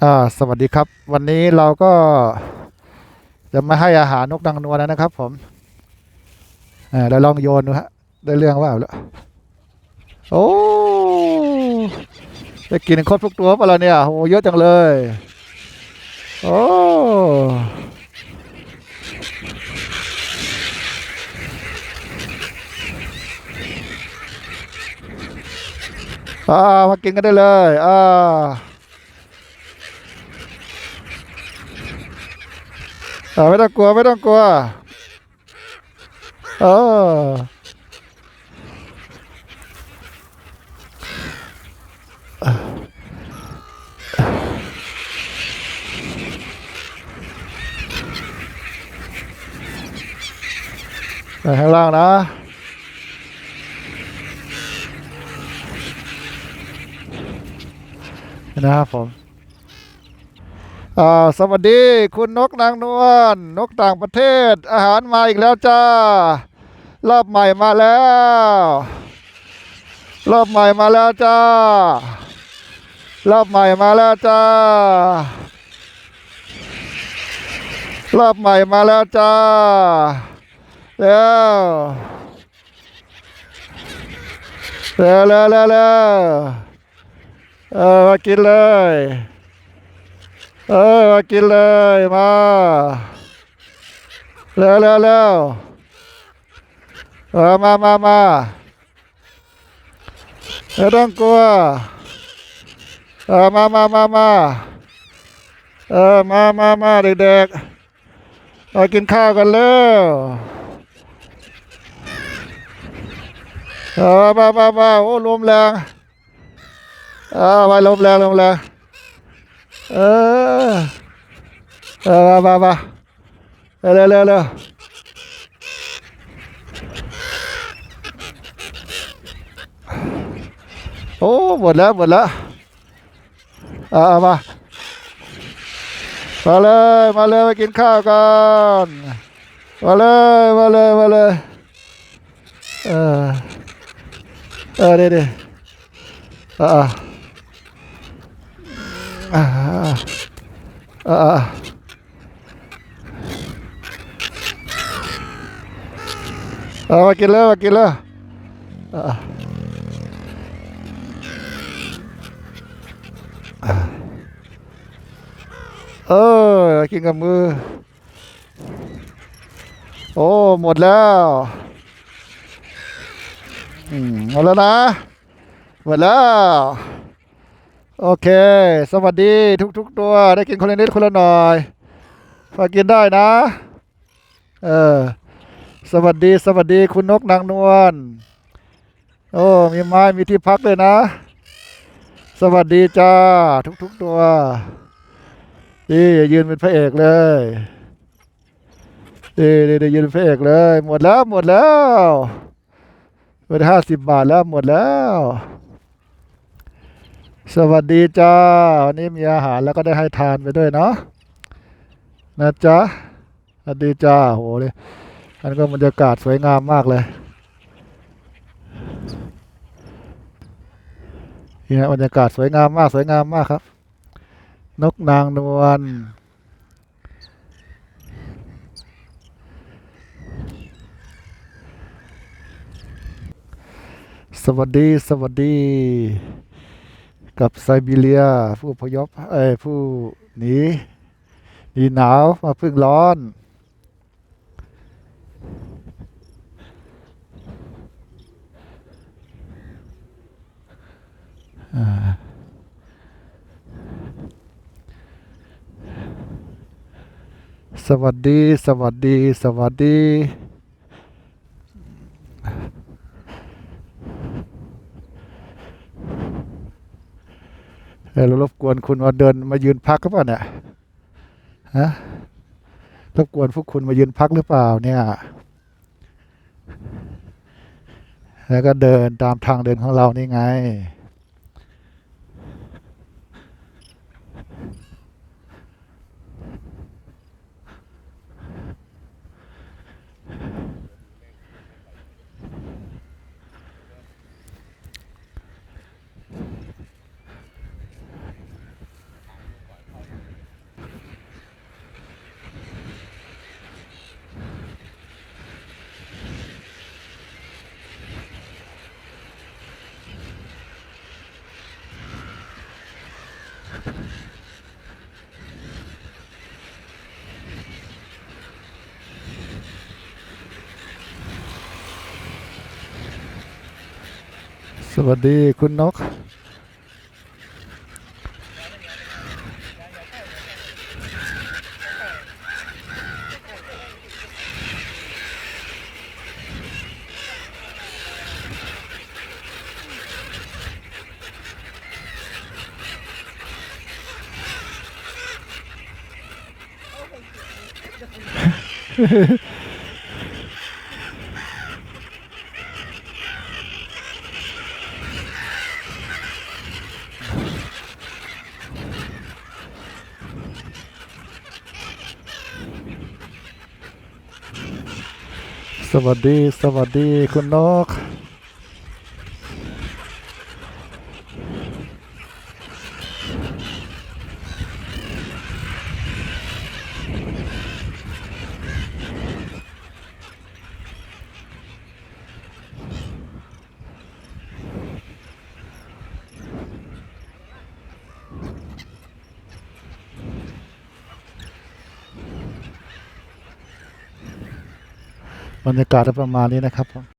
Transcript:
สวัสดีครับวันนี้เราก็จะมาให้อาหารนกนางนวลนะครับผมเราลองโยนดูฮะได้เรื่องว่าแล้วโอ้ได้กินครบทุกตัวเปล่าล่ะเนี่ยโอ้เยอะจังเลยโอ้มากินกันได้เลยไม่ต้องกลัวไม่ต้องกลัวเออไปข้างล่างนะนะครับผมสวัสดีคุณนกนางนวลนกต่างประเทศอาหารมาอีกแล้วจ้ารอบใหม่มาแล้วรอบใหม่มาแล้วจ้ารอบใหม่มาแล้วจ้ารอบใหม่มาแล้วจ้าแล้วแล้วมากินเลยมากินเลยมาแล้วมาไม่ต้องกลัวมามาเด็กๆมากินข้าวกันแล้วมาโอ้ลมแรงมาลมแรงเออมาเร็วโอ้หมดแล้วมาเลยมากินข้าวกันมาเลยเออเดี๋ยวอ่าอ่ามากินเลยอ่าเอกินกับมือโอ้หมดแล้วหมดแล้วนะหมดแล้วโอเคสวัสดีทุกตัวได้กินคนละนิดคนละหน่อยฝากกินได้นะเออสวัสดีคุณนกนางนวลโอ้มีไม้มีที่พักเลยนะสวัสดีจ้าทุกตัวนี่ยืนเป็นพระเอกเลยนี่ยืนเป็นพระเอกเลยหมดแล้วไป50 บาทแล้วหมดแล้วสวัสดีจ้าวันนี้มีอาหารแล้วก็ได้ให้ทานไปด้วยเนาะนะจ๊ะสวัสดีจ้าโหเลยอันก็บรรยากาศสวยงามมากเลยเนี่ยบรรยากาศสวยงามมากครับนกนางนวลสวัสดีกับไซบีเรียผู้อพยพผู้หนีหนาวมาพึ่งร้อนสวัสดีเรารบกวนคุณมาเดินมายืนพักก็เปล่าเนี่ยฮะรบกวนพวกคุณมายืนพักหรือเปล่าเนี่ยแล้วก็เดินตามทางเดินของเรานี่ไง สวัสดีคุณนกสวัสดีสวัสดีคุณนกบรรยากาศประมาณนี้นะครับ